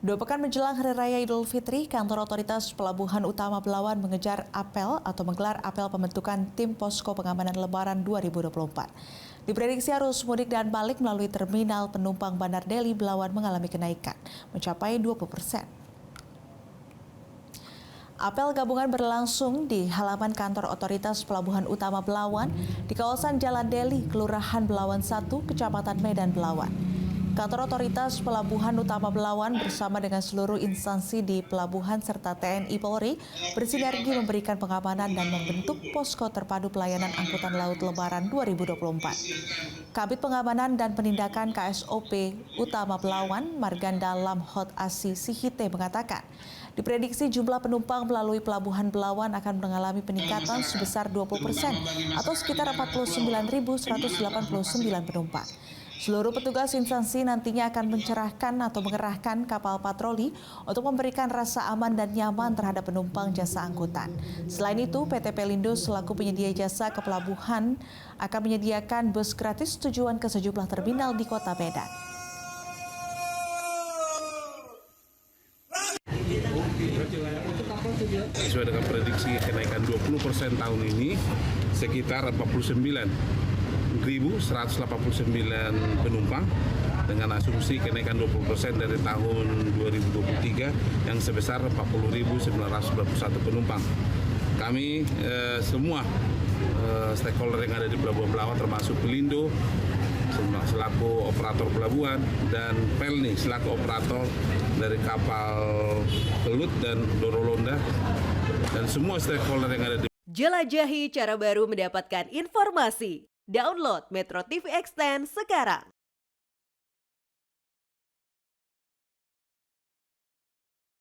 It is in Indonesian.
Dua pekan menjelang Hari Raya Idul Fitri, kantor otoritas Pelabuhan Utama Belawan menggelar apel pembentukan tim posko pengamanan Lebaran 2024. Diprediksi arus mudik dan balik melalui terminal penumpang Bandar Deli Belawan mengalami kenaikan, mencapai 20%. Apel gabungan berlangsung di halaman kantor otoritas Pelabuhan Utama Belawan di kawasan Jalan Deli, Kelurahan Belawan 1, Kecamatan Medan Belawan. Kantor Otoritas Pelabuhan Utama Belawan bersama dengan seluruh instansi di pelabuhan serta TNI Polri bersinergi memberikan pengamanan dan membentuk posko terpadu pelayanan angkutan laut Lebaran 2024. Kabid Pengamanan dan Penindakan KSOP Utama Belawan, Marganda Lamhot Asi Sihite mengatakan, diprediksi jumlah penumpang melalui Pelabuhan Belawan akan mengalami peningkatan sebesar 20% atau sekitar 49.189 penumpang. Seluruh petugas instansi nantinya akan mengerahkan kapal patroli untuk memberikan rasa aman dan nyaman terhadap penumpang jasa angkutan. Selain itu, PT Pelindo selaku penyedia jasa kepelabuhan akan menyediakan bus gratis tujuan ke sejumlah terminal di Kota Medan. Sesuai dengan prediksi kenaikan 20% tahun ini, sekitar 49.189 penumpang dengan asumsi kenaikan 20% dari tahun 2023 yang sebesar 40.991 penumpang. Kami semua stakeholder yang ada di Pelabuhan Belawan termasuk Pelindo selaku operator pelabuhan dan Pelni selaku operator dari kapal belut dan dorolonda dan semua stakeholder yang ada di Jelajahi cara baru mendapatkan informasi. Download Metro TV Extend sekarang.